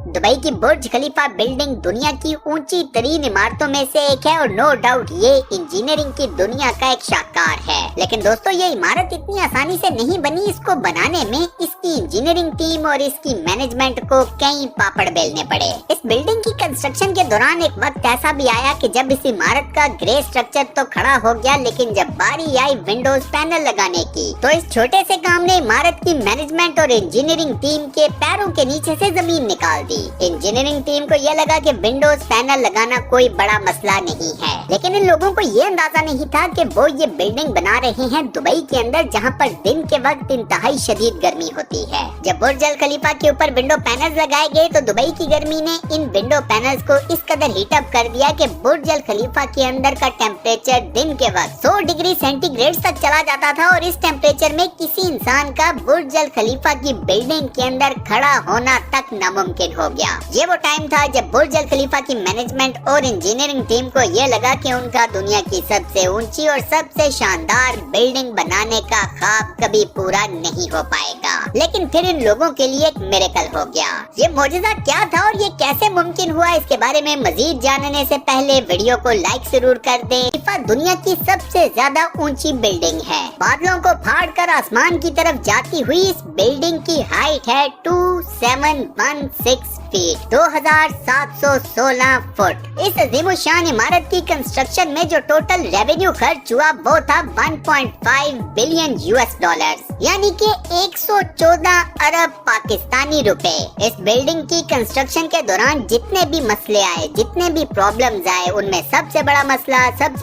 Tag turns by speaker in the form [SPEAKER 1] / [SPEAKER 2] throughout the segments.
[SPEAKER 1] Dubai की बुर्ज खलीफा building दुनिया की ऊंची तरीन इमारतों में से एक है और नो डाउट ये इंजीनियरिंग की दुनिया का एक शाहकार है। लेकिन दोस्तों ये इमारत इतनी आसानी से नहीं बनी। इसको बनाने में इसकी इंजीनियरिंग टीम और इसकी मैनेजमेंट को कई पापड़ बेलने पड़े। इस बिल्डिंग की कंस्ट्रक्शन के दौरान एक वक्त ऐसा भी आया कि जब इस इमारत का ग्रे स्ट्रक्चर तो खड़ा हो गया, लेकिन जब बारी आई विंडोज पैनल लगाने की तो इस छोटे से काम ने इमारत की मैनेजमेंट और इंजीनियरिंग टीम के पैरों के नीचे से जमीन निकाल दी। इंजीनियरिंग टीम को यह लगा कि विंडोज पैनल लगाना कोई बड़ा मसला नहीं है, लेकिन इन लोगों को ये अंदाजा नहीं था कि वो ये बिल्डिंग बना रहे हैं दुबई के अंदर, जहां पर दिन के वक्त इंतहाई शदीद गर्मी होती है। जब बुर्ज अल खलीफा के ऊपर विंडो पैनल्स लगाए गए तो दुबई की गर्मी ने इन विंडो पैनल्स को इस कदर हीट अप कर दिया कि बुर्ज अल खलीफा के अंदर का टेम्परेचर दिन के वक्त 100 डिग्री सेंटीग्रेड तक चला जाता था और इस टेम्परेचर में किसी इंसान का बुर्ज अल खलीफा की बिल्डिंग के अंदर खड़ा होना तक नामुमकिन हो गया। ये वो टाइम था जब बुर्ज अल खलीफा की मैनेजमेंट और इंजीनियरिंग टीम को ये लगा कि उनका दुनिया की सबसे ऊंची और सबसे शानदार बिल्डिंग बनाने का ख्वाब कभी पूरा नहीं हो पाएगा। लेकिन फिर इन लोगों के लिए एक मिरेकल हो गया। ये मौजज़ा क्या था और ये कैसे मुमकिन हुआ, इसके बारे में मजीद जानने से पहले वीडियो को लाइक जरूर कर दें। खलीफा दुनिया की सबसे ज्यादा ऊंची बिल्डिंग है। बादलों को फाड़ कर आसमान की तरफ जाती हुई इस बिल्डिंग की हाइट है 2716 फीट 2716 फुट। इस अजीमुशान इमारत की कंस्ट्रक्शन में जो टोटल रेवेन्यू खर्च हुआ वो था 1.5 बिलियन यूएस डॉलर्स, यानी कि 114 अरब पाकिस्तानी रुपए। इस बिल्डिंग की कंस्ट्रक्शन के दौरान जितने भी मसले आए, जितने भी प्रॉब्लम्स आए, उनमें सबसे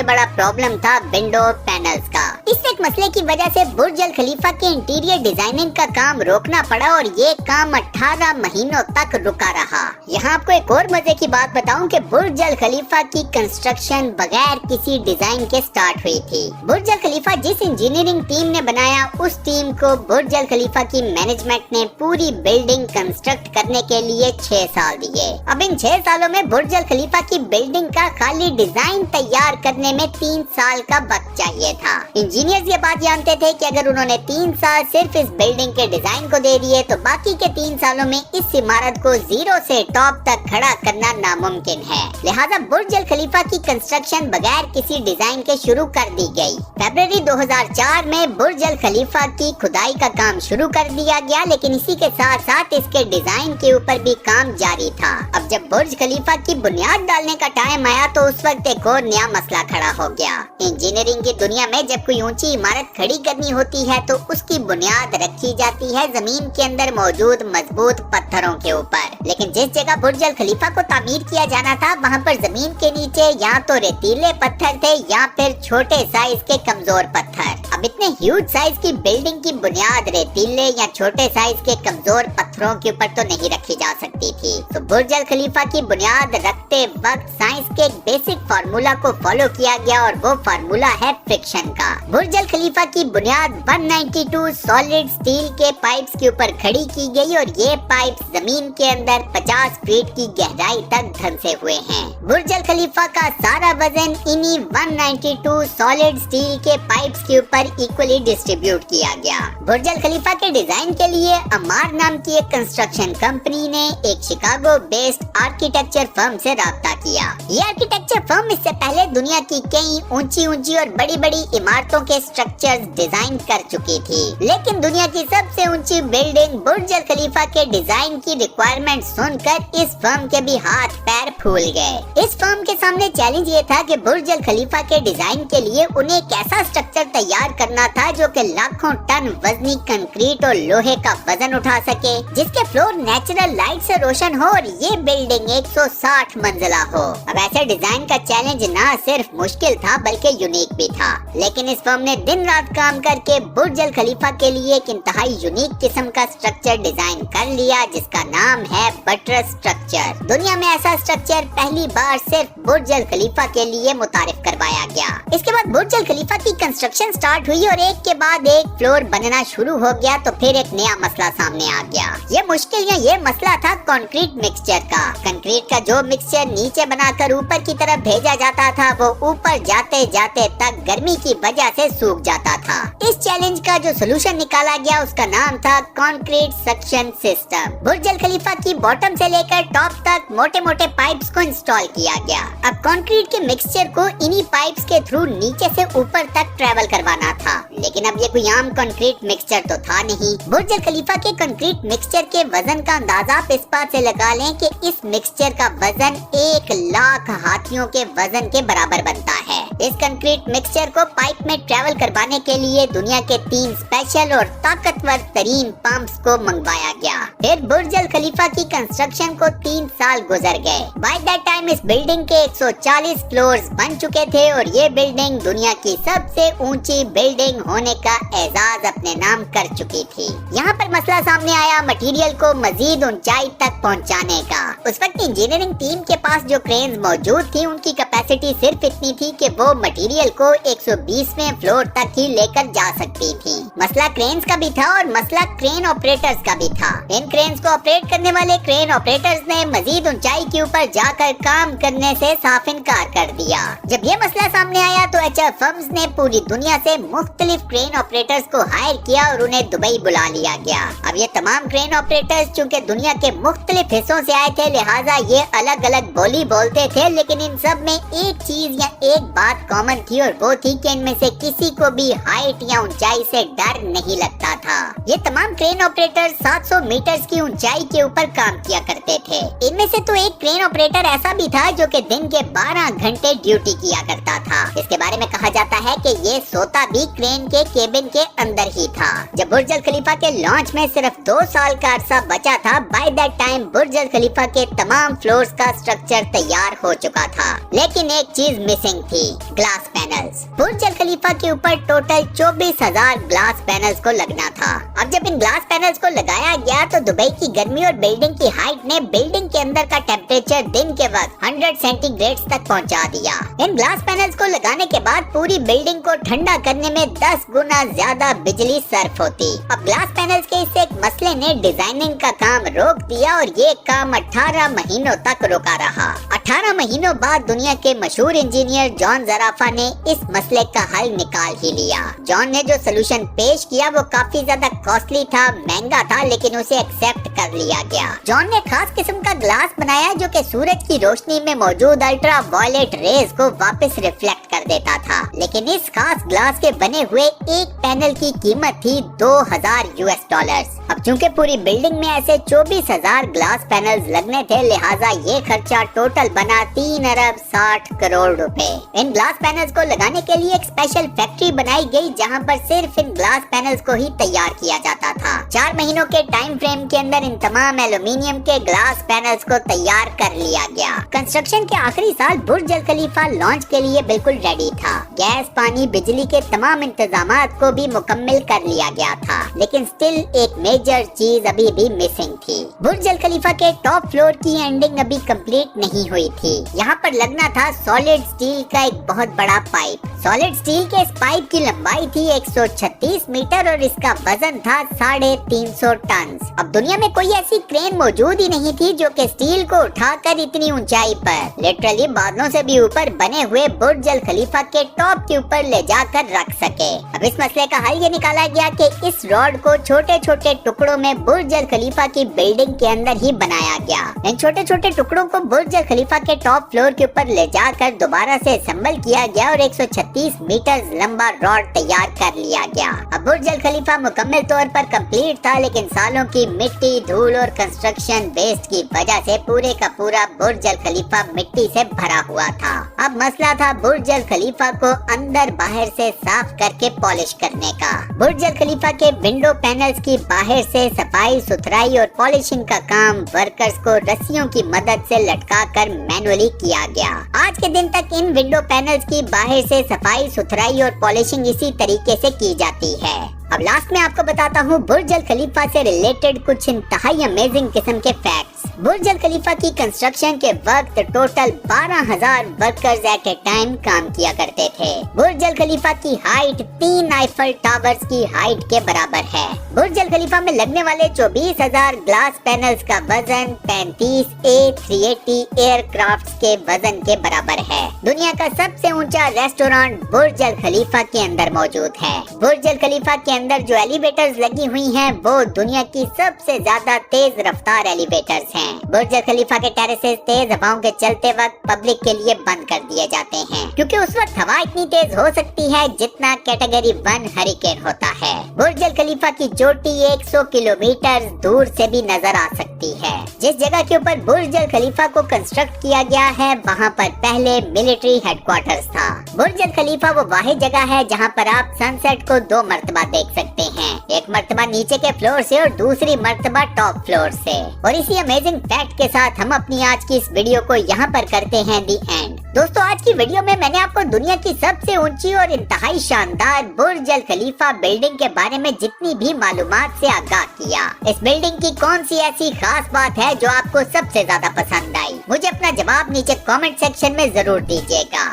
[SPEAKER 1] बड़ा प्रॉब्लम था विंडो पैनल्स का। इस एक मसले की वजह से बुर्ज अल खलीफा के इंटीरियर डिजाइनिंग का काम रोकना पड़ा और ये काम 18 महीनों तक रुका रहा। यहाँ आपको एक और मजे की बात बताऊं कि बुर्ज अल खलीफा की कंस्ट्रक्शन बगैर किसी डिजाइन के स्टार्ट हुई थी। बुर्ज अल खलीफा जिस इंजीनियरिंग टीम ने बनाया, उस टीम को बुर्ज अल खलीफा की मैनेजमेंट ने पूरी बिल्डिंग कंस्ट्रक्ट करने के लिए 6 साल दिए। अब इन 6 सालों में बुर्ज अल खलीफा की बिल्डिंग का खाली डिजाइन तैयार करने में 3 साल का वक्त चाहिए था। इंजीनियर्स ये बात जानते थे कि अगर उन्होंने 3 साल सिर्फ इस बिल्डिंग के डिजाइन को दे दिए तो बाकी के 3 सालों में इस इमारत को जीरो से टॉप तक खड़ा करना नामुमकिन है। लिहाजा बुर्ज अल खलीफा की कंस्ट्रक्शन बगैर किसी डिजाइन के शुरू कर दी गई। फरवरी 2004 में बुर्ज अल खलीफा की खुदाई का काम शुरू कर दिया गया, लेकिन इसी के साथ साथ इसके डिजाइन के ऊपर भी काम जारी था। अब जब बुर्ज खलीफा की बुनियाद डालने का टाइम आया तो उस वक्त एक और नया मसला खड़ा हो गया। इंजीनियरिंग की दुनिया में जब कोई ऊंची इमारत खड़ी करनी होती है तो उसकी बुनियाद रखी जाती है जमीन के अंदर मौजूद मजबूत पत्थरों के ऊपर। लेकिन जिस जगह बुर्ज अल खलीफा को तामीर किया जाना था वहाँ पर जमीन के नीचे या तो रेतीले पत्थर थे या फिर छोटे साइज के कमजोर पत्थर। अब इतने ह्यूज साइज की बिल्डिंग की बुनियाद रेतीले या छोटे साइज के कमजोर पत्थरों के ऊपर तो नहीं रखी जा सकती थी। तो बुर्ज अल खलीफा की बुनियाद रखते वक्त साइंस के एक बेसिक फार्मूला को फॉलो किया गया और वो फार्मूला है फ्रिक्शन का। बुर्ज अल खलीफा की बुनियाद 192 सॉलिड स्टील के पाइप्स के ऊपर खड़ी की गई और ये पाइप जमीन के अंदर 50 फीट की गहराई तक धंसे हुए हैं। बुर्ज अल खलीफा का सारा वजन इन्हीं 192 सॉलिड स्टील के पाइप्स के ऊपर इक्वली डिस्ट्रीब्यूट किया गया। बुर्ज अल खलीफा के डिजाइन के लिए अमार नाम की एक कंस्ट्रक्शन कंपनी ने एक शिकागो बेस्ड आर्किटेक्चर फर्म से राब्ता किया। ये आर्किटेक्चर फर्म इससे पहले दुनिया की कई ऊंची और बड़ी इमारतों के स्ट्रक्चर्स डिजाइन कर चुकी थी, लेकिन दुनिया की सबसे ऊंची बिल्डिंग बुर्ज अल खलीफा के डिजाइन की रिक्वायरमेंट सुनकर इस फर्म के भी हाथ पैर फूल गए। इस फर्म के सामने चैलेंज ये था कि बुर्ज अल खलीफा के डिजाइन के लिए उन्हें एक ऐसा स्ट्रक्चर तैयार करना था जो कि लाखों टन वजनी कंक्रीट और लोहे का वजन उठा सके, जिसके फ्लोर नेचुरल लाइट से रोशन हो और ये बिल्डिंग 160 मंजिला हो। अब ऐसे डिजाइन का चैलेंज न सिर्फ मुश्किल था बल्कि यूनिक भी था, लेकिन इस फर्म ने दिन रात काम करके बुर्ज अल खलीफा के लिए एक इंतहाई यूनिक किस्म का स्ट्रक्चर डिजाइन कर लिया जिसका नाम है बटरस स्ट्रक्चर। दुनिया में ऐसा स्ट्रक्चर पहली बार सिर्फ बुर्ज अल खलीफा के लिए मुतारिफ करवाया गया। इसके बाद बुर्ज अल खलीफा की कंस्ट्रक्शन स्टार्ट स्टार्ट हुई और एक के बाद एक फ्लोर बनना शुरू हो गया तो फिर एक नया मसला सामने आ गया। ये मुश्किल या ये मसला था कंक्रीट मिक्सचर का। कंक्रीट का जो मिक्सचर नीचे बनाकर ऊपर की तरफ भेजा जाता था वो ऊपर जाते जाते तक गर्मी की वजह से सूख जाता था। इस चैलेंज का जो सोल्यूशन निकाला गया उसका नाम था कंक्रीट सक्शन सिस्टम। बुर्ज अल खलीफा की बॉटम से लेकर टॉप तक मोटे मोटे पाइप्स को इंस्टॉल किया गया। अब कंक्रीट के मिक्सचर को इन्हीं पाइप्स के थ्रू नीचे से ऊपर तक ट्रेवल करवाना था। लेकिन अब ये कोई आम कंक्रीट मिक्सचर तो था नहीं। बुर्ज अल खलीफा के कंक्रीट मिक्सचर के वजन का अंदाजा आप इस बात से लगा लें कि इस मिक्सचर का वजन 1,00,000 हाथियों के वजन के बराबर बनता है। इस कंक्रीट मिक्सचर को पाइप में ट्रेवल करवाने के लिए दुनिया के 3 स्पेशल और ताकतवर तरीन पंप्स को मंगवाया गया। फिर बुर्ज अल खलीफा की कंस्ट्रक्शन को 3 साल गुजर गए। बाय दैट टाइम इस बिल्डिंग के 140 फ्लोर्स बन चुके थे और ये बिल्डिंग दुनिया की सबसे ऊंची बिल्डिंग होने का एजाज अपने नाम कर चुकी थी। यहाँ पर मसला सामने आया मटेरियल को मजीद ऊंचाई तक पहुँचाने का। उस वक्त इंजीनियरिंग टीम के पास जो क्रेन्स मौजूद थी उनकी कैपेसिटी सिर्फ इतनी थी कि वो मटेरियल को 120वें फ्लोर तक ही लेकर जा सकती थी। मसला क्रेन्स का भी था और मसला क्रेन ऑपरेटर्स का भी था। इन क्रेन्स को ऑपरेट करने वाले क्रेन ऑपरेटर्स ने मजीद ऊंचाई के ऊपर जाकर काम करने से साफ इनकार कर दिया। जब ये मसला सामने आया तो HR फर्म्स ने पूरी दुनिया से मुख्तलिफ क्रेन ऑपरेटर्स को हायर किया और उन्हें दुबई बुला लिया गया। अब ये तमाम क्रेन ऑपरेटर्स चूँकि दुनिया के मुख्तलिफ हिस्सों से आए थे लिहाजा ये अलग अलग बोली बोलते थे, लेकिन इन सब में एक चीज या एक बात कॉमन थी और वो थी कि इनमें से किसी को भी हाइट या ऊंचाई से डर नहीं लगता था। ये तमाम क्रेन ऑपरेटर 700 मीटर्स की ऊंचाई के ऊपर काम किया करते थे। इनमें से तो एक क्रेन ऑपरेटर ऐसा भी था जो कि दिन के 12 घंटे ड्यूटी किया करता था। इसके बारे में कहा जाता है कि ये सोता भी क्रेन के केबिन के अंदर ही था। जब बुर्ज अल खलीफा के लॉन्च में सिर्फ 2 साल का अरसा बचा था, by that time Burj Al खलीफा के तमाम फ्लोर्स का स्ट्रक्चर तैयार हो चुका था। लेकिन एक चीज मिसिंग थी, ग्लास पैनल्स। बुर्ज अल खलीफा के ऊपर टोटल 24,000 ग्लास पैनल्स को लगना था। अब जब इन ग्लास पैनल्स को लगाया गया तो दुबई की गर्मी और बिल्डिंग की हाइट ने बिल्डिंग के अंदर का टेम्परेचर दिन के वक्त 100 सेंटीग्रेड तक पहुंचा दिया। इन ग्लास पैनल्स को लगाने के बाद पूरी बिल्डिंग को ठंडा करने में 10 गुना ज्यादा बिजली सर्फ होती। अब ग्लास पैनल्स के इस एक मसले ने डिजाइनिंग का काम रोक दिया और ये काम 18 महीनों तक रुका रहा। 18 महीनों बाद दुनिया के मशहूर इंजीनियर जॉन ज़राफ़ा ने इस मसले का हल निकाल ही लिया। जॉन ने जो सोल्यूशन पेश किया वो काफी ज्यादा कॉस्टली था, महंगा था, लेकिन उसे एक्सेप्ट कर लिया गया। जॉन ने खास किस्म का ग्लास बनाया जो कि सूरज की रोशनी में मौजूद अल्ट्रा वायलेट रेज को वापस रिफ्लेक्ट कर देता था। लेकिन इस खास ग्लास के बने हुए एक पैनल की कीमत थी $2,000। अब चूंकि पूरी बिल्डिंग में ऐसे 24,000 ग्लास पैनल्स लगने थे लिहाजा ये खर्चा टोटल बना 3 अरब 60 करोड़ रुपए। इन ग्लास पैनल्स को लगाने के लिए एक स्पेशल फैक्ट्री बनाई गई जहां पर सिर्फ इन ग्लास पैनल्स को ही तैयार किया जाता था। 4 महीनों के टाइम फ्रेम के अंदर इन तमाम एल्यूमिनियम के ग्लास पैनल्स को तैयार कर लिया गया। कंस्ट्रक्शन के आखिरी साल बुर्ज अल खलीफा लॉन्च के लिए बिल्कुल रेडी था। गैस, पानी, बिजली के तमाम इंतजामात को भी मुकम्मल कर लिया गया था, लेकिन स्टिल एक मेजर चीज अभी भी मिसिंग थी। बुर्ज अल खलीफा के टॉप फ्लोर की एंडिंग अभी कंप्लीट नहीं हुई थी। यहाँ पर लगना था सॉलिड स्टील का एक बहुत बड़ा पाइप। सॉलिड स्टील के इस पाइप की लंबाई थी 136 मीटर और इसका वजन था 350 टन। अब दुनिया में कोई ऐसी क्रेन मौजूद ही नहीं थी जो कि स्टील को उठाकर इतनी ऊंचाई पर लिटरली बादलों से भी ऊपर बने हुए बुर्ज अल खलीफा के टॉप के ऊपर ले जाकर रख सके। अब इस मसले का हल ये निकाला गया कि इस रॉड को छोटे छोटे टुकड़ों में बुर्ज अल खलीफा की बिल्डिंग के अंदर ही बनाया गया। इन छोटे छोटे टुकड़ों को बुर्ज अल खलीफा के टॉप फ्लोर के ऊपर ले जाकर दोबारा से असेंबल किया गया और 136 मीटर लंबा रॉड तैयार कर लिया गया। अब बुर्ज अल खलीफा मुकम्मल तौर पर कंप्लीट था, लेकिन सालों की मिट्टी, धूल और कंस्ट्रक्शन वेस्ट की वजह से पूरे का पूरा बुर्ज अल खलीफा मिट्टी से भरा हुआ था। अब मसला था बुर्ज अल खलीफा को अंदर बाहर से साफ करके पॉलिश करने का। बुर्ज अल खलीफा के विंडो पैनल्स की बाहर से सफाई सुथराई और पॉलिशिंग का काम वर्कर्स को रस्सियों की मदद से लटका कर मैनुअली किया गया। आज के दिन तक इन विंडो पैनल्स की बाहर से सफाई सुथराई और पॉलिशिंग इसी तरीके से की जाती है। अब लास्ट में आपको बताता हूँ बुर्ज अल खलीफा से रिलेटेड कुछ इंतहाई अमेजिंग किस्म के फैक्ट्स। बुर्ज अल खलीफा की कंस्ट्रक्शन के वक्त total 12,000 workers at a time काम किया करते थे। बुर्ज अल खलीफा की हाइट 3 आईफल टावर्स की हाइट के बराबर है। बुर्ज अल खलीफा में लगने वाले 24,000 ग्लास पैनल्स का वजन 35 A380 एयरक्राफ्ट्स के वजन के बराबर है। दुनिया का सबसे ऊंचा रेस्टोरेंट बुर्ज अल खलीफा के अंदर मौजूद है। बुर्ज अल खलीफा के अंदर जो एलिवेटर्स लगी हुई हैं वो दुनिया की सबसे ज्यादा तेज रफ्तार एलिवेटर्स हैं। बुर्ज अल खलीफा के टेरेसेस तेज हवाओं के चलते वक्त पब्लिक के लिए बंद कर दिए जाते हैं, क्योंकि उस वक्त हवा इतनी तेज हो सकती है जितना कैटेगरी 1 हरिकेन होता है। बुर्ज अल खलीफा की चोटी 100 किलोमीटर दूर से भी नजर आ सकती है। जिस जगह के ऊपर बुर्ज अल खलीफा को कंस्ट्रक्ट किया गया है वहाँ पर पहले मिलिट्री हेडक्वार्टर्स था। बुर्ज अल खलीफा वो वाहिद जगह है जहाँ पर आप सनसेट को 2 मरतबा देख सकते हैं, एक मरतबा नीचे के फ्लोर से और दूसरी मरतबा टॉप फ्लोर से। और इसी अमेजिंग फैक्ट के साथ हम अपनी आज की इस वीडियो को यहाँ पर करते हैं दी एंड। दोस्तों, आज की वीडियो में मैंने आपको दुनिया की सबसे ऊंची और इंतहाई शानदार बुर्ज अल खलीफा बिल्डिंग के बारे में जितनी भी मालूमात से आगाह किया। इस बिल्डिंग की कौन सी ऐसी खास बात है जो आपको सबसे ज्यादा पसंद आई? मुझे अपना जवाब नीचे कमेंट सेक्शन में जरूर दीजिएगा।